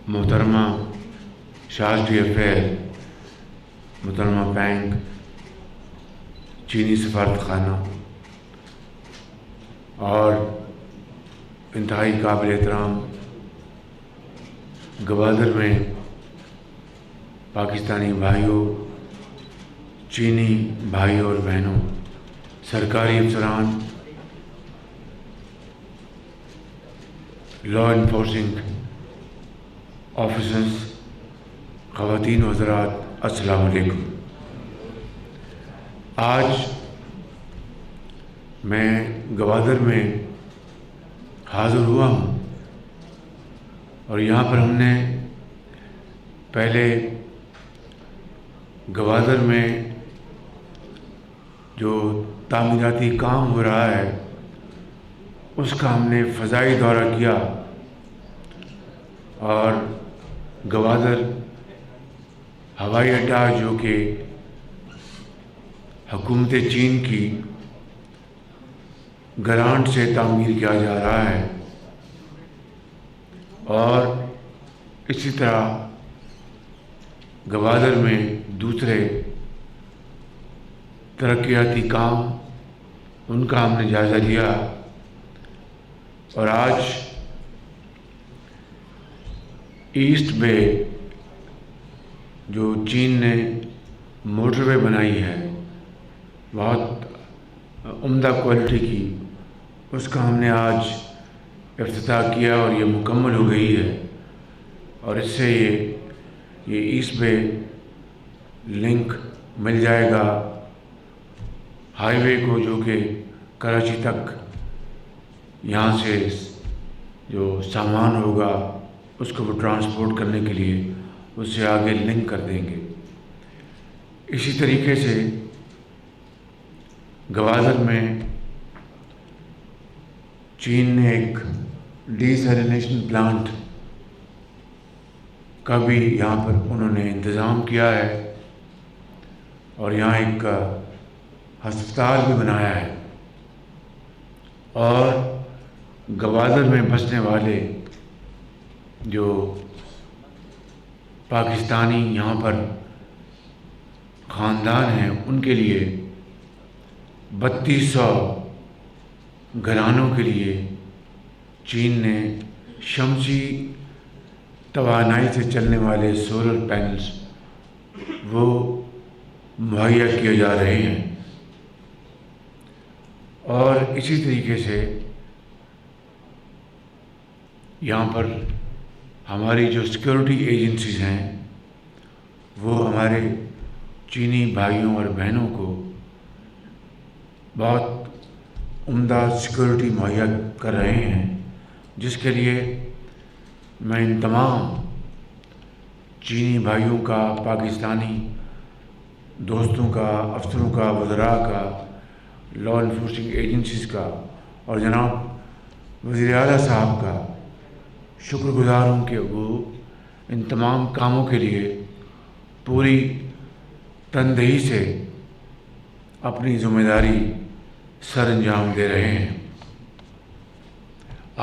محترمہ شازلی افیر، محترمہ بینک، چینی سفارت خانہ اور انتہائی قابل احترام گوادر میں پاکستانی بھائیوں، چینی بھائیوں اور بہنوں، سرکاری افسران، لا انفورسنگ آفیسرز، خواتین و حضرات، السلام علیکم۔ آج میں گوادر میں حاضر ہوا ہوں اور یہاں پر ہم نے پہلے گوادر میں جو تعمیراتی کام ہو رہا ہے اس کا ہم نے فضائی دورہ کیا اور گوادر ہوائی اڈہ جو کہ حکومت چین کی گرانٹ سے تعمیر کیا جا رہا ہے، اور اسی طرح گوادر میں دوسرے ترقیاتی کام ان کا ہم نے جائزہ لیا، اور آج ایسٹ بے جو چین نے موٹر وے بنائی ہے بہت عمدہ کوالٹی کی، اس کا ہم نے آج افتتاح کیا اور یہ مکمل ہو گئی ہے، اور اس سے یہ ایسٹ بے لنک مل جائے گا ہائی وے کو، جو کہ کراچی تک یہاں سے جو سامان ہوگا اس کو وہ ٹرانسپورٹ کرنے کے لیے اس سے آگے لنک کر دیں گے۔ اسی طریقے سے گوادر میں چین نے ایک ڈی سیلینیشن پلانٹ کا بھی یہاں پر انہوں نے انتظام کیا ہے، اور یہاں ایک ہسپتال بھی بنایا ہے، اور گوادر میں بسنے والے جو پاکستانی یہاں پر خاندان ہیں ان کے لیے 3200 گھرانوں کے لیے چین نے شمسی توانائی سے چلنے والے سولر پینلز وہ مہیا کیے جا رہے ہیں، اور اسی طریقے سے یہاں پر ہماری جو سیکورٹی ایجنسیز ہیں وہ ہمارے چینی بھائیوں اور بہنوں کو بہت عمدہ سیکورٹی مہیا کر رہے ہیں، جس کے لیے میں ان تمام چینی بھائیوں کا، پاکستانی دوستوں کا، افسروں کا، وزراء کا، لا انفورسنگ ایجنسیز کا اور جناب وزیر اعلیٰ صاحب کا شکر گزار ہوں کہ وہ ان تمام کاموں کے لیے پوری تندہی سے اپنی ذمہ داری سر انجام دے رہے ہیں۔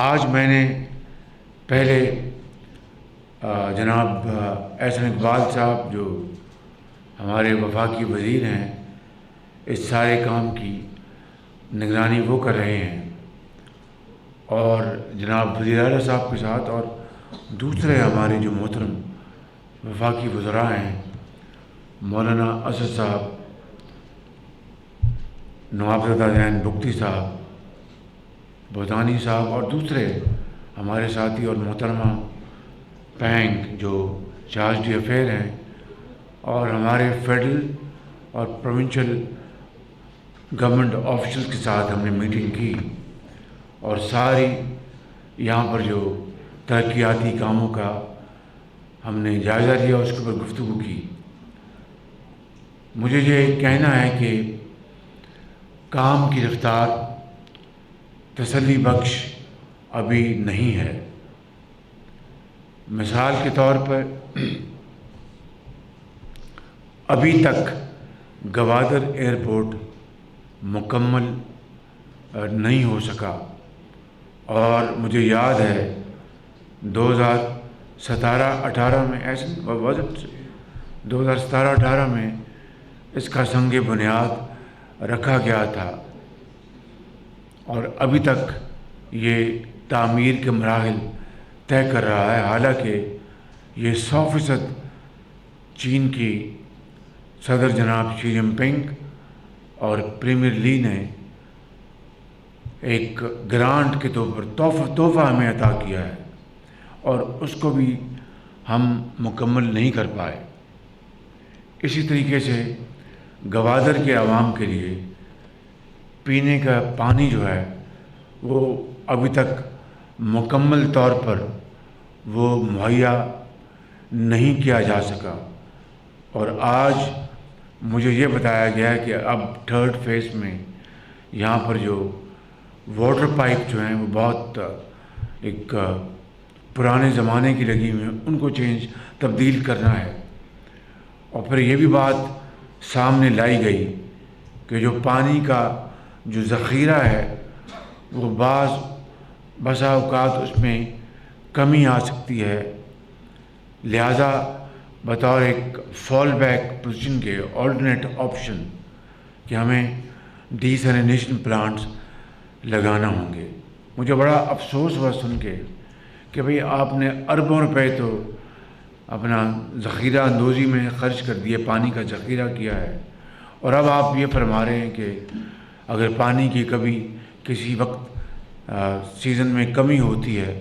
آج میں نے پہلے جناب احسن اقبال صاحب جو ہمارے وفاقی وزیر ہیں، اس سارے کام کی نگرانی وہ کر رہے ہیں، اور جناب وزیر اعلیٰ صاحب کے ساتھ اور دوسرے ہمارے جو محترم وفاقی وزراء ہیں، مولانا اسد صاحب، نوابزادہ زین بگٹی صاحب، بھوتانی صاحب اور دوسرے ہمارے ساتھی، اور محترمہ بینک جو شازلی افیر ہیں، اور ہمارے فیڈرل اور پروونشل گورنمنٹ آفیشل کے ساتھ ہم نے میٹنگ کی، اور ساری یہاں پر جو ترقیاتی کاموں کا ہم نے جائزہ لیا، اس کے اوپر گفتگو کی۔ مجھے یہ کہنا ہے کہ کام کی رفتار تسلی بخش ابھی نہیں ہے۔ مثال کے طور پر ابھی تک گوادر ایئرپورٹ مکمل نہیں ہو سکا، اور مجھے یاد ہے 17-18 میں ایسے 2017-18 میں اس کا سنگ بنیاد رکھا گیا تھا اور ابھی تک یہ تعمیر کے مراحل طے کر رہا ہے، حالانکہ یہ 100% چین کی صدر جناب شی جن پنگ اور پریمیئر لی نے ایک گرانٹ کے طور پر تحفہ ہمیں عطا کیا ہے، اور اس کو بھی ہم مکمل نہیں کر پائے۔ اسی طریقے سے گوادر کے عوام کے لیے پینے کا پانی جو ہے وہ ابھی تک مکمل طور پر وہ مہیا نہیں کیا جا سکا، اور آج مجھے یہ بتایا گیا ہے کہ اب 3rd فیز میں یہاں پر جو واٹر پائپ جو ہیں وہ بہت ایک پرانے زمانے کی لگی ہوئی ہیں، ان کو تبدیل کرنا ہے۔ اور پھر یہ بھی بات سامنے لائی گئی کہ جو پانی کا جو ذخیرہ ہے وہ بسا اوقات اس میں کمی آ سکتی ہے، لہذا بطور ایک فال بیک پوزیشن کے آلٹرنیٹ آپشن کہ ہمیں ڈی سیلینیشن پلانٹس لگانا ہوں گے۔ مجھے بڑا افسوس ہوا سن کے کہ بھئی آپ نے اربوں روپے تو اپنا ذخیرہ اندوزی میں خرچ کر دیے، پانی کا ذخیرہ کیا ہے، اور اب آپ یہ فرما رہے ہیں کہ اگر پانی کی کبھی کسی وقت سیزن میں کمی ہوتی ہے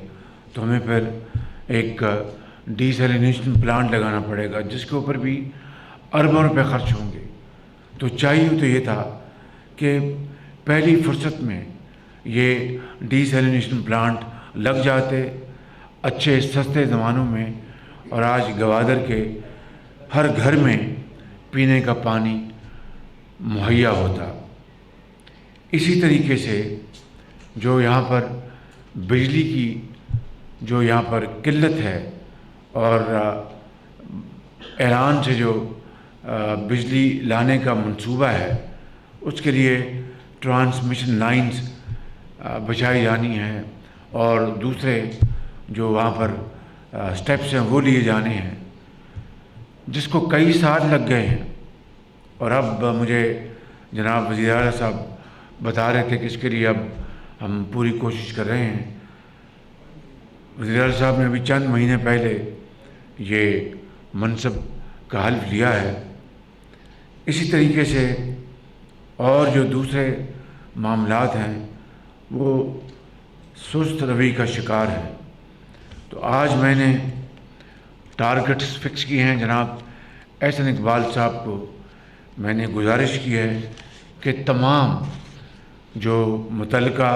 تو ہمیں پھر ایک ڈی سیلینیشن پلانٹ لگانا پڑے گا، جس کے اوپر بھی اربوں روپے خرچ ہوں گے۔ تو چاہیے تو یہ تھا کہ پہلی فرصت میں یہ ڈی سیلینیشن پلانٹ لگ جاتے اچھے سستے زمانوں میں، اور آج گوادر کے ہر گھر میں پینے کا پانی مہیا ہوتا۔ اسی طریقے سے جو یہاں پر بجلی کی جو یہاں پر قلت ہے، اور ایران سے جو بجلی لانے کا منصوبہ ہے اس کے لیے ٹرانسمیشن لائنز بچھائی جانی ہیں، اور دوسرے جو وہاں پر سٹیپس ہیں وہ لیے جانے ہیں، جس کو کئی سال لگ گئے ہیں۔ اور اب مجھے جناب وزیر اعلیٰ صاحب بتا رہے تھے کہ اس کے لیے اب ہم پوری کوشش کر رہے ہیں۔ وزیر اعلیٰ صاحب نے ابھی چند مہینے پہلے یہ منصب کا حلف لیا ہے۔ اسی طریقے سے اور جو دوسرے معاملات ہیں وہ سست روی کا شکار ہیں۔ تو آج میں نے ٹارگٹس فکس کیے ہیں۔ جناب احسن اقبال صاحب کو میں نے گزارش کی ہے کہ تمام جو متعلقہ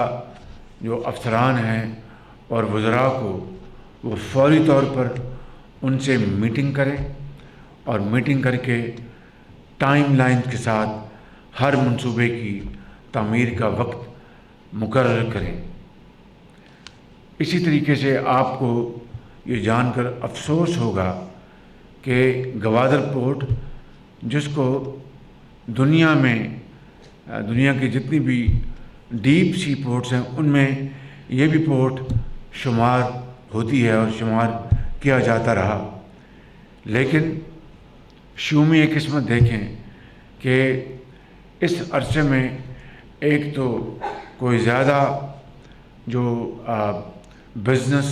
جو افسران ہیں اور وزراء کو وہ فوری طور پر ان سے میٹنگ کریں، اور میٹنگ کر کے ٹائم لائن کے ساتھ ہر منصوبے کی تعمیر کا وقت مقرر کریں۔ اسی طریقے سے آپ کو یہ جان کر افسوس ہوگا کہ گوادر پورٹ، جس کو دنیا کی جتنی بھی ڈیپ سی پورٹس ہیں ان میں یہ بھی پورٹ شمار ہوتی ہے اور شمار کیا جاتا رہا، لیکن شومی قسمت دیکھیں کہ اس عرصے میں ایک تو کوئی زیادہ جو بزنس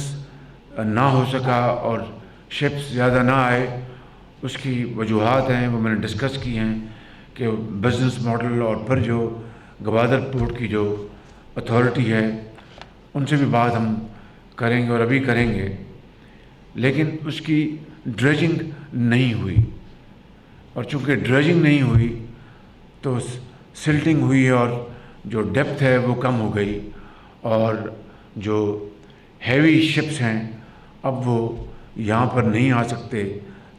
نہ ہو سکا اور شپس زیادہ نہ آئے، اس کی وجوہات ہیں وہ میں نے ڈسکس کی ہیں کہ بزنس ماڈل، اور پھر جو گوادر پورٹ کی جو اتھارٹی ہے ان سے بھی بات ہم کریں گے اور ابھی کریں گے، لیکن اس کی ڈریجنگ نہیں ہوئی، اور چونکہ ڈریجنگ نہیں ہوئی تو سلٹنگ ہوئی اور جو ڈیپتھ ہے وہ کم ہو گئی، اور جو ہیوی شپس ہیں اب وہ یہاں پر نہیں آ سکتے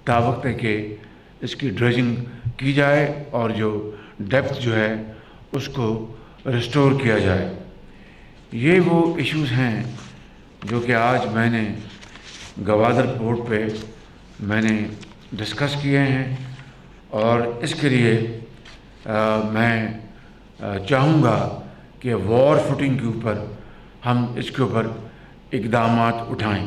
تا وقت ہے کہ اس کی ڈریجنگ کی جائے اور جو ڈیپتھ جو ہے اس کو ریسٹور کیا جائے۔ یہ وہ ایشوز ہیں جو کہ آج میں نے گوادر پورٹ پہ میں نے ڈسکس کیے ہیں، اور اس کے لیے میں چاہوں گا کہ وار فوٹنگ کے اوپر ہم اس کے اوپر اقدامات اٹھائیں۔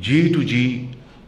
G2G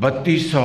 3200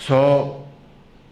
100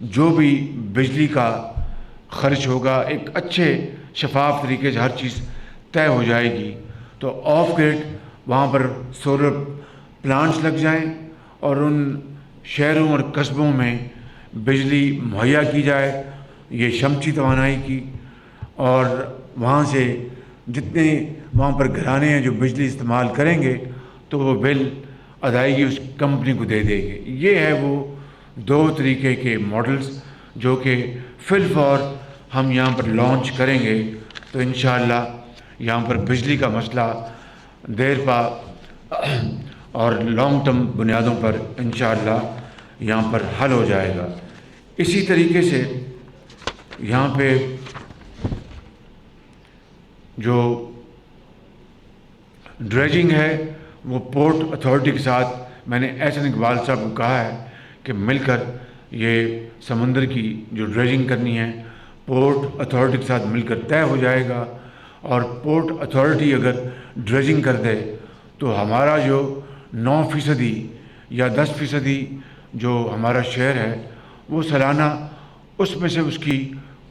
جو بھی بجلی کا خرچ ہوگا ایک اچھے شفاف طریقے سے ہر چیز طے ہو جائے گی، تو آف گریڈ وہاں پر سولر پلانٹس لگ جائیں اور ان شہروں اور قصبوں میں بجلی مہیا کی جائے، یہ شمسی توانائی کی، اور وہاں سے جتنے وہاں پر گھرانے ہیں جو بجلی استعمال کریں گے تو وہ بل ادائیگی اس کمپنی کو دے دے گی۔ یہ ہے وہ دو طریقے کے ماڈلز جو کہ فی الفور ہم یہاں پر لانچ کریں گے، تو انشاءاللہ یہاں پر بجلی کا مسئلہ دیر پا اور لانگ ٹرم بنیادوں پر انشاءاللہ یہاں پر حل ہو جائے گا۔ اسی طریقے سے یہاں پہ جو ڈریجنگ ہے وہ پورٹ اتھارٹی کے ساتھ میں نے احسن اقبال صاحب کو کہا ہے کہ مل کر یہ سمندر کی جو ڈریجنگ کرنی ہے پورٹ اتھارٹی کے ساتھ مل کر طے ہو جائے گا، اور پورٹ اتھارٹی اگر ڈریجنگ کر دے تو ہمارا جو 9% یا 10% جو ہمارا شیئر ہے وہ سالانہ اس میں سے اس کی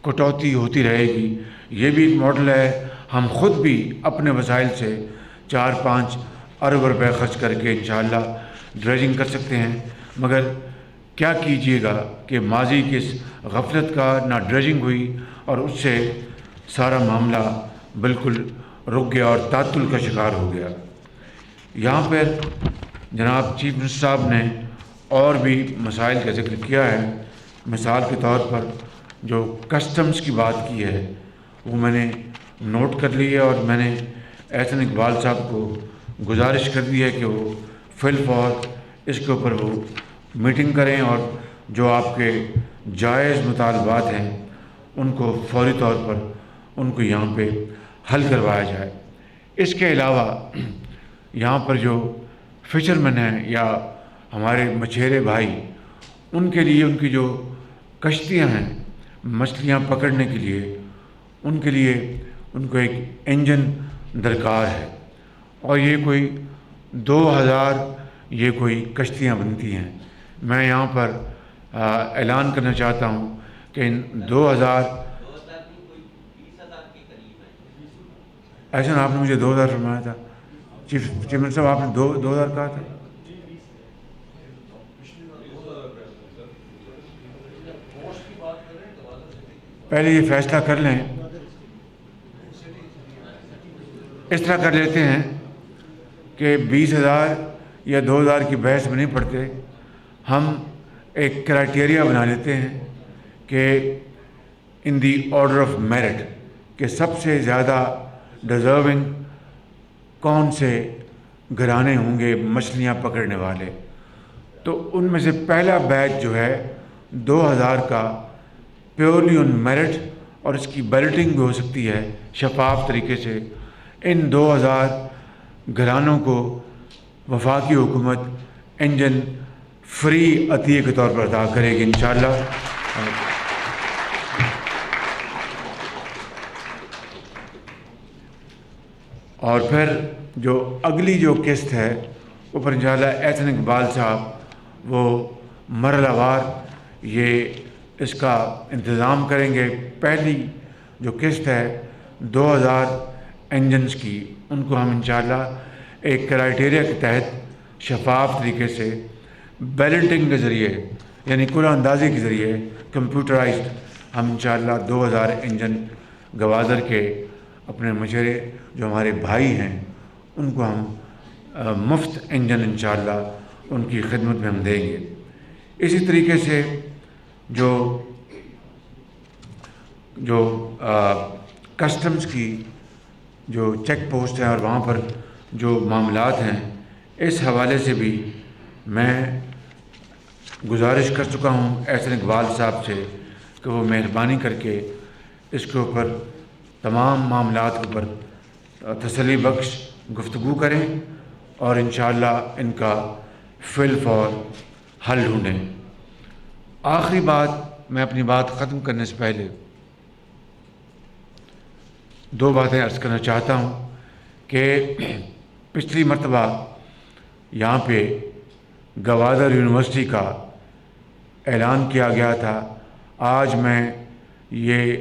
کٹوتی ہوتی رہے گی۔ یہ بھی ایک ماڈل ہے، ہم خود بھی اپنے وسائل سے 4-5 ارب روپے خرچ کر کے انشاءاللہ ڈریجنگ کر سکتے ہیں، مگر کیا کیجئے گا کہ ماضی کی اس غفلت کا نہ ڈریجنگ ہوئی اور اس سے سارا معاملہ بالکل رک گیا اور تعطل کا شکار ہو گیا۔ یہاں پر جناب چیف منسٹر صاحب نے اور بھی مسائل کا ذکر کیا ہے، مثال کے طور پر جو کسٹمز کی بات کی ہے وہ میں نے نوٹ کر لی ہے، اور میں نے احسن اقبال صاحب کو گزارش کر دی ہے کہ وہ فی الفور اس کے اوپر وہ میٹنگ کریں اور جو آپ کے جائز مطالبات ہیں ان کو فوری طور پر ان کو یہاں پہ حل کروایا جائے۔ اس کے علاوہ یہاں پر جو فشرمین ہیں یا ہمارے مچھیرے بھائی، ان کے لیے ان کی جو کشتیاں ہیں مچھلیاں پکڑنے کے لیے، ان کے لیے ان کو ایک انجن درکار ہے، اور یہ کوئی 2000 یہ کوئی کشتیاں بنتی ہیں۔ میں یہاں پر اعلان کرنا چاہتا ہوں کہ ان 2000 ایسا آپ نے مجھے 2000 فرمایا تھا چیف منسٹر صاحب، آپ نے 2000 کہا تھا۔ پہلے یہ فیصلہ کر لیں، اس طرح کر لیتے ہیں کہ 20,000 یا 2,000 کی بحث میں نہیں پڑتے، ہم ایک کرائٹیریا بنا لیتے ہیں کہ ان دی آرڈر آف میرٹ، کہ سب سے زیادہ ڈیزرونگ کون سے گھرانے ہوں گے مچھلیاں پکڑنے والے، تو ان میں سے پہلا بیچ جو ہے 2000 کا پیورلی آن میرٹ، اور اس کی بیلٹنگ بھی ہو سکتی ہے شفاف طریقے سے۔ ان 2000 گھرانوں کو وفاقی حکومت انجن فری عطیے کے طور پر ادا کرے گی انشاءاللہ۔ اور پھر جو اگلی جو قسط ہے وہ پر انشاءاللہ احسن اقبال صاحب وہ مرحلہ وار یہ اس کا انتظام کریں گے۔ پہلی جو قسط ہے 2000 انجنز کی، ان کو ہم انشاءاللہ ایک کرائٹیریا کے تحت شفاف طریقے سے بیلٹنگ کے ذریعے، یعنی قرعہ اندازی کے ذریعے کمپیوٹرائزڈ، ہم انشاءاللہ 2000 انجن گوادر کے اپنے مشورے جو ہمارے بھائی ہیں ان کو ہم مفت انجن انشاءاللہ ان کی خدمت میں ہم دیں گے۔ اسی طریقے سے جو کسٹمز کی جو چیک پوسٹ ہیں اور وہاں پر جو معاملات ہیں، اس حوالے سے بھی میں گزارش کر چکا ہوں احسن اقبال صاحب سے کہ وہ مہربانی کر کے اس کے اوپر تمام معاملات کے اوپر تسلی بخش گفتگو کریں اور انشاءاللہ ان کا فی الفور حل ڈھونڈیں۔ آخری بات، میں اپنی بات ختم کرنے سے پہلے 2 باتیں عرض کرنا چاہتا ہوں کہ پچھلی مرتبہ یہاں پہ گوادر یونیورسٹی کا اعلان کیا گیا تھا آج میں یہ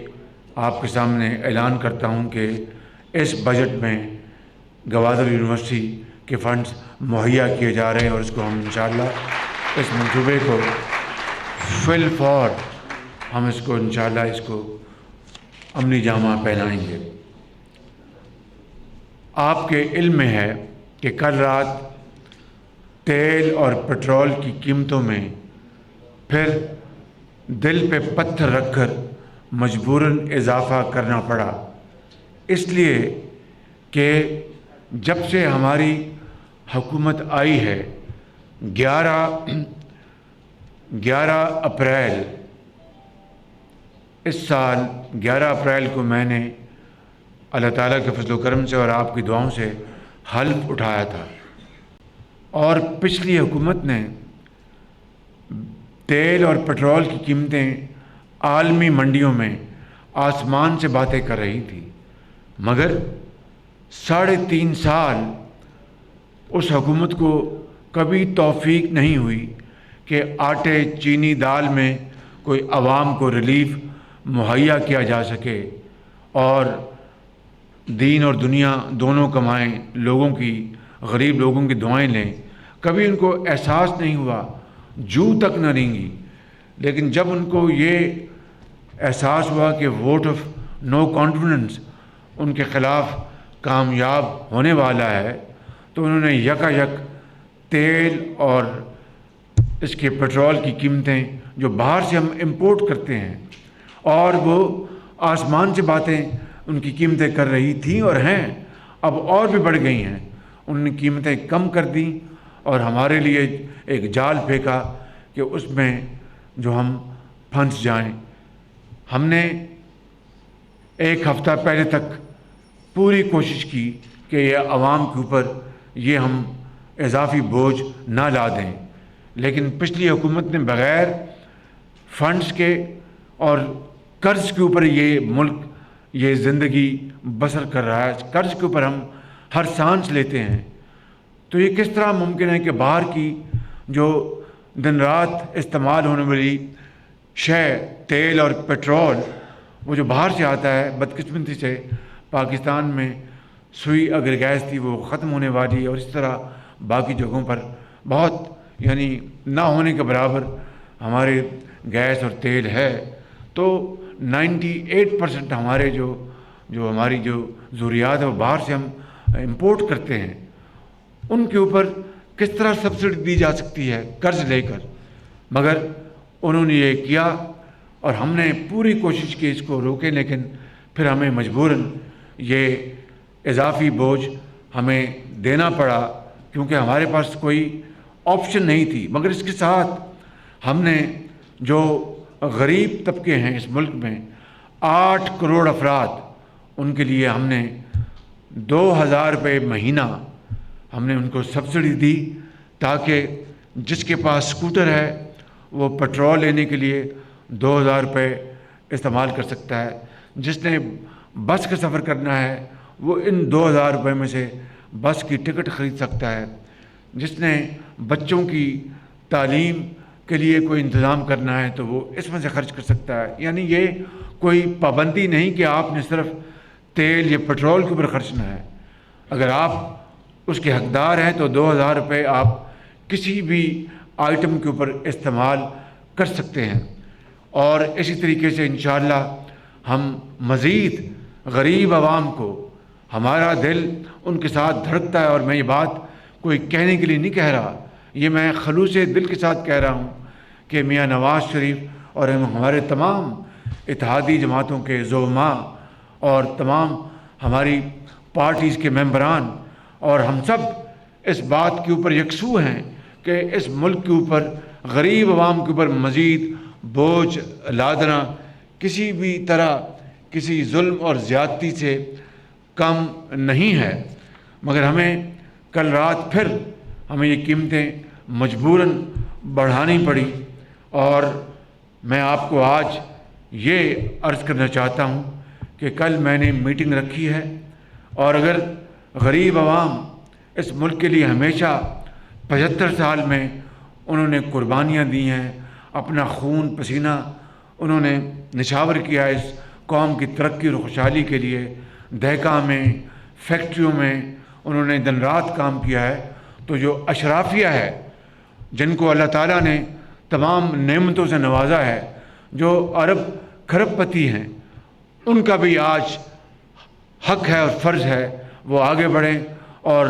آپ کے سامنے اعلان کرتا ہوں کہ اس بجٹ میں گوادر یونیورسٹی کے فنڈز مہیا کیے جا رہے ہیں، اور اس کو ہم انشاءاللہ اس منصوبے کو فی الفور ہم اس کو انشاءاللہ اس کو عملی جامہ پہنائیں گے۔ آپ کے علم میں ہے کہ کل رات تیل اور پٹرول کی قیمتوں میں پھر دل پہ پتھر رکھ کر مجبوراً اضافہ کرنا پڑا، اس لیے کہ جب سے ہماری حکومت آئی ہے 11 اپریل اس سال 11 اپریل کو میں نے اللہ تعالیٰ کے فضل و کرم سے اور آپ کی دعاؤں سے حلف اٹھایا تھا، اور پچھلی حکومت نے تیل اور پٹرول کی قیمتیں عالمی منڈیوں میں آسمان سے باتیں کر رہی تھی، مگر 3.5 سال اس حکومت کو کبھی توفیق نہیں ہوئی کہ آٹے چینی دال میں کوئی عوام کو ریلیف مہیا کیا جا سکے اور دین اور دنیا دونوں کمائیں، لوگوں کی غریب لوگوں کی دعائیں لیں۔ کبھی ان کو احساس نہیں ہوا، جو تک نہ رینگی، لیکن جب ان کو یہ احساس ہوا کہ ووٹ آف نو کانفیڈنس ان کے خلاف کامیاب ہونے والا ہے، تو انہوں نے یک تیل اور اس کے پٹرول کی قیمتیں جو باہر سے ہم امپورٹ کرتے ہیں، اور وہ آسمان سے باتیں ان کی قیمتیں کر رہی تھیں اور ہیں، اب اور بھی بڑھ گئی ہیں، انہوں نے قیمتیں کم کر دیں اور ہمارے لیے ایک جال پھینکا کہ اس میں جو ہم پھنس جائیں۔ ہم نے ایک ہفتہ پہلے تک پوری کوشش کی کہ یہ عوام کے اوپر یہ ہم اضافی بوجھ نہ لا دیں، لیکن پچھلی حکومت نے بغیر فنڈز کے اور قرض کے اوپر یہ ملک یہ زندگی بسر کر رہا ہے، قرض کے اوپر ہم ہر سانس لیتے ہیں۔ تو یہ کس طرح ممکن ہے کہ باہر کی جو دن رات استعمال ہونے والی شے تیل اور پٹرول وہ جو باہر سے آتا ہے، بدقسمتی سے پاکستان میں سوئی اگر گیس تھی وہ ختم ہونے والی ہے، اور اس طرح باقی جگہوں پر بہت یعنی نہ ہونے کے برابر ہمارے گیس اور تیل ہے۔ تو 98% ہمارے جو ہماری جو ضروریات ہے وہ باہر سے ہم امپورٹ کرتے ہیں، ان کے اوپر کس طرح سبسڈی دی جا سکتی ہے قرض لے کر، مگر انہوں نے یہ کیا اور ہم نے پوری کوشش کی اس کو روکیں، لیکن پھر ہمیں مجبوراً یہ اضافی بوجھ ہمیں دینا پڑا کیونکہ ہمارے پاس کوئی آپشن نہیں تھی۔ مگر اس کے ساتھ ہم نے جو غریب طبقے ہیں اس ملک میں 8 کروڑ افراد، ان کے لیے ہم نے 2000 روپے مہینہ ہم نے ان کو سبسڈی دی، تاکہ جس کے پاس اسکوٹر ہے وہ پٹرول لینے کے لیے 2000 روپے استعمال کر سکتا ہے، جس نے بس کا سفر کرنا ہے وہ ان 2000 روپے میں سے بس کی ٹکٹ خرید سکتا ہے، جس نے بچوں کی تعلیم کے لیے کوئی انتظام کرنا ہے تو وہ اس میں سے خرچ کر سکتا ہے۔ یعنی یہ کوئی پابندی نہیں کہ آپ نے صرف تیل یا پٹرول کے اوپر خرچنا ہے، اگر آپ اس کے حقدار ہیں تو 2000 روپے آپ کسی بھی آئٹم کے اوپر استعمال کر سکتے ہیں۔ اور اسی طریقے سے انشاءاللہ ہم مزید غریب عوام کو، ہمارا دل ان کے ساتھ دھڑکتا ہے، اور میں یہ بات کوئی کہنے کے لیے نہیں کہہ رہا، یہ میں خلوص دل کے ساتھ کہہ رہا ہوں کہ میاں نواز شریف اور ہمارے تمام اتحادی جماعتوں کے زعماء اور تمام ہماری پارٹیز کے ممبران اور ہم سب اس بات کے اوپر یکسو ہیں کہ اس ملک کے اوپر غریب عوام کے اوپر مزید بوجھ لادنا کسی بھی طرح کسی ظلم اور زیادتی سے کم نہیں ہے۔ مگر ہمیں کل رات پھر ہمیں یہ قیمتیں مجبوراً بڑھانی پڑی، اور میں آپ کو آج یہ عرض کرنا چاہتا ہوں کہ کل میں نے میٹنگ رکھی ہے، اور اگر غریب عوام اس ملک کے لیے ہمیشہ 75 سال میں انہوں نے قربانیاں دی ہیں، اپنا خون پسینہ انہوں نے نچھاور کیا اس قوم کی ترقی اور خوشحالی کے لیے، دہکا میں، فیکٹریوں میں انہوں نے دن رات کام کیا ہے۔ تو جو اشرافیہ ہے، جن کو اللہ تعالیٰ نے تمام نعمتوں سے نوازا ہے، جو ارب کھرب پتی ہیں، ان کا بھی آج حق ہے اور فرض ہے وہ آگے بڑھیں اور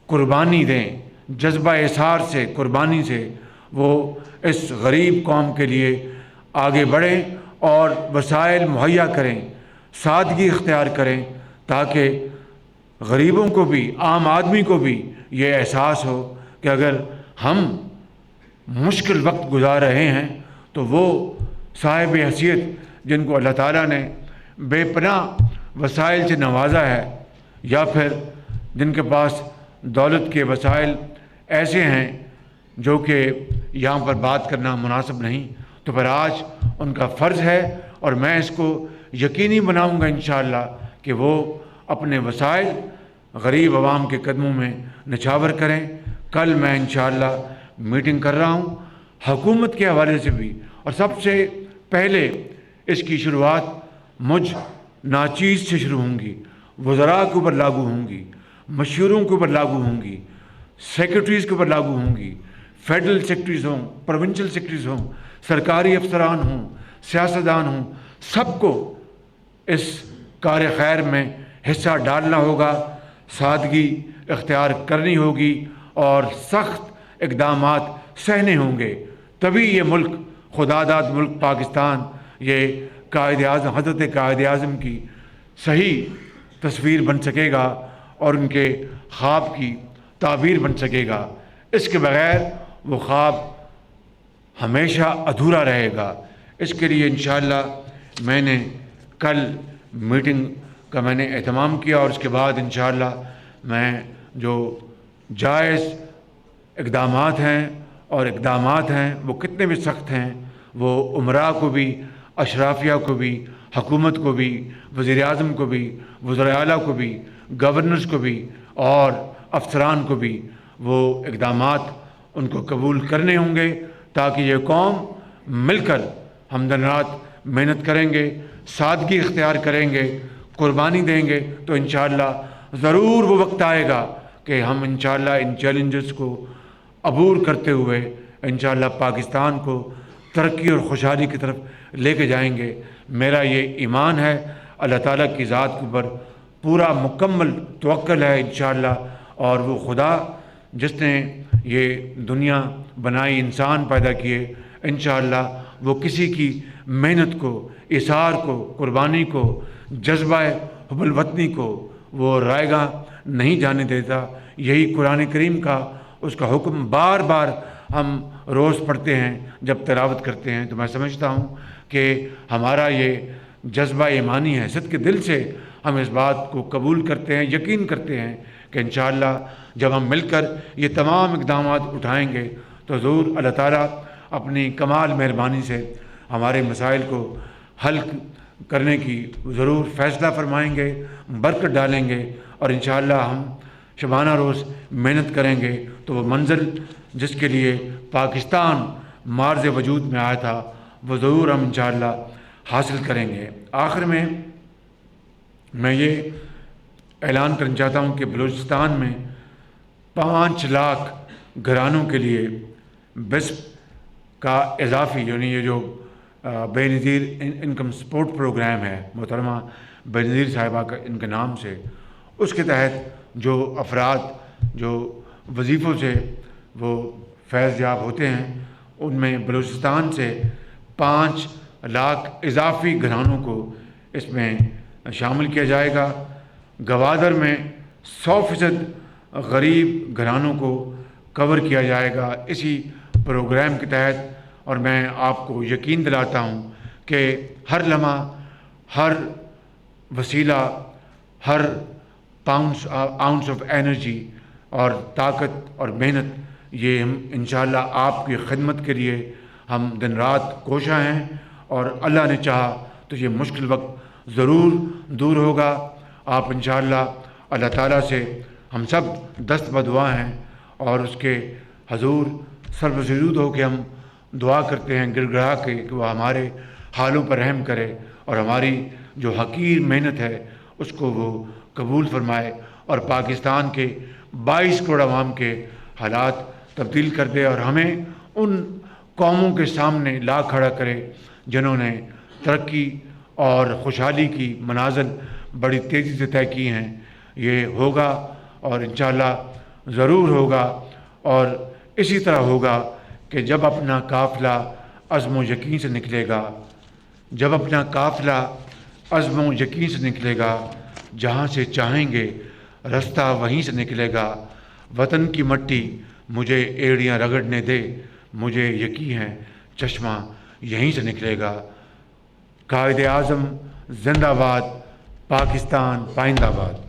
قربانی دیں، جذبہ اثار سے، قربانی سے وہ اس غریب قوم کے لیے آگے بڑھیں اور وسائل مہیا کریں، سادگی اختیار کریں، تاکہ غریبوں کو بھی، عام آدمی کو بھی یہ احساس ہو کہ اگر ہم مشکل وقت گزار رہے ہیں تو وہ صاحب حیثیت جن کو اللہ تعالیٰ نے بے پناہ وسائل سے نوازا ہے، یا پھر جن کے پاس دولت کے وسائل ایسے ہیں جو کہ یہاں پر بات کرنا مناسب نہیں، تو پھر آج ان کا فرض ہے اور میں اس کو یقینی بناؤں گا انشاءاللہ کہ وہ اپنے وسائل غریب عوام کے قدموں میں نچھاور کریں۔ کل میں انشاءاللہ میٹنگ کر رہا ہوں حکومت کے حوالے سے بھی، اور سب سے پہلے اس کی شروعات مجھ ناچیز سے شروع ہوں گی، وزراء کے اوپر لاگو ہوں گی، مشیروں کے اوپر لاگو ہوں گی، سیکرٹریز کے اوپر لاگو ہوں گی، فیڈرل سیکرٹریز ہوں، پروونشل سیکرٹریز ہوں، سرکاری افسران ہوں، سیاستدان ہوں، سب کو اس کار خیر میں حصہ ڈالنا ہوگا، سادگی اختیار کرنی ہوگی اور سخت اقدامات سہنے ہوں گے، تبھی یہ ملک، خدا داد ملک پاکستان، یہ قائد اعظم، حضرت قائد اعظم کی صحیح تصویر بن سکے گا اور ان کے خواب کی تعبیر بن سکے گا۔ اس کے بغیر وہ خواب ہمیشہ ادھورا رہے گا۔ اس کے لیے انشاءاللہ میں نے کل میٹنگ کا میں نے اہتمام کیا، اور اس کے بعد انشاءاللہ میں جو جائز اقدامات ہیں وہ کتنے بھی سخت ہیں، وہ امراء کو بھی، اشرافیہ کو بھی، حکومت کو بھی، وزیر اعظم کو بھی، وزراء اعلیٰ کو بھی، گورنرز کو بھی اور افسران کو بھی وہ اقدامات ان کو قبول کرنے ہوں گے، تاکہ یہ قوم مل کر ہم دن رات محنت کریں گے، سادگی اختیار کریں گے، قربانی دیں گے، تو انشاءاللہ ضرور وہ وقت آئے گا کہ ہم انشاءاللہ ان چیلنجز کو عبور کرتے ہوئے انشاءاللہ پاکستان کو ترقی اور خوشحالی کی طرف لے کے جائیں گے۔ میرا یہ ایمان ہے، اللہ تعالیٰ کی ذات کے اوپر پورا مکمل توکل ہے انشاءاللہ، اور وہ خدا جس نے یہ دنیا بنائی، انسان پیدا کیے، انشاءاللہ وہ کسی کی محنت کو، اثار کو، قربانی کو، جذبہ حب الوطنی کو وہ رائے گاہ نہیں جانے دیتا۔ یہی قرآن کریم کا اس کا حکم بار بار ہم روز پڑھتے ہیں جب تلاوت کرتے ہیں، تو میں سمجھتا ہوں کہ ہمارا یہ جذبہ ایمانی ہے، صدق دل سے ہم اس بات کو قبول کرتے ہیں، یقین کرتے ہیں کہ انشاءاللہ جب ہم مل کر یہ تمام اقدامات اٹھائیں گے تو ضرور اللہ تعالیٰ اپنی کمال مہربانی سے ہمارے مسائل کو حل کرنے کی ضرور فیصلہ فرمائیں گے، برکت ڈالیں گے، اور انشاءاللہ ہم شبانہ روز محنت کریں گے تو وہ منزل جس کے لیے پاکستان مارز وجود میں آیا تھا وہ ضرور ہم انشاءاللہ حاصل کریں گے۔ آخر میں یہ اعلان کرنا چاہتا ہوں کہ بلوچستان میں 5 لاکھ گھرانوں کے لیے بسپ کا اضافی، یعنی یہ جو بے نظیر انکم سپورٹ پروگرام ہے، محترمہ بے نظیر صاحبہ کا ان کے نام سے، اس کے تحت جو افراد جو وظیفوں سے وہ فیض یاب ہوتے ہیں، ان میں بلوچستان سے 5 لاکھ اضافی گھرانوں کو اس میں شامل کیا جائے گا۔ گوادر میں 100% غریب گھرانوں کو کور کیا جائے گا اسی پروگرام کے تحت، اور میں آپ کو یقین دلاتا ہوں کہ ہر لمحہ، ہر وسیلہ، ہر آؤنس آف انرجی اور طاقت اور محنت، یہ ہم انشاءاللہ آپ کی خدمت کے لیے ہم دن رات کوشاں ہیں، اور اللہ نے چاہا تو یہ مشکل وقت ضرور دور ہوگا۔ آپ انشاءاللہ اللہ تعالیٰ سے ہم سب دست بدعا ہیں، اور اس کے حضور سر بسجود ہو کے ہم دعا کرتے ہیں گڑ گڑا کے کہ وہ ہمارے حالوں پر رحم کرے اور ہماری جو حقیر محنت ہے اس کو وہ قبول فرمائے اور پاکستان کے 22 کروڑ عوام کے حالات تبدیل کر دے اور ہمیں ان قوموں کے سامنے لا کھڑا کرے جنہوں نے ترقی اور خوشحالی کی منازل بڑی تیزی سے طے کی ہیں۔ یہ ہوگا اور انشاءاللہ ضرور ہوگا، اور اسی طرح ہوگا کہ جب اپنا قافلہ عزم و یقین سے نکلے گا، جب اپنا قافلہ عزم و یقین سے نکلے گا، جہاں سے چاہیں گے رستہ وہیں سے نکلے گا۔ وطن کی مٹی مجھے ایڑیاں رگڑنے دے، مجھے یقین ہے چشمہ یہیں سے نکلے گا۔ قائد اعظم زندہ باد، پاکستان پائندہ باد۔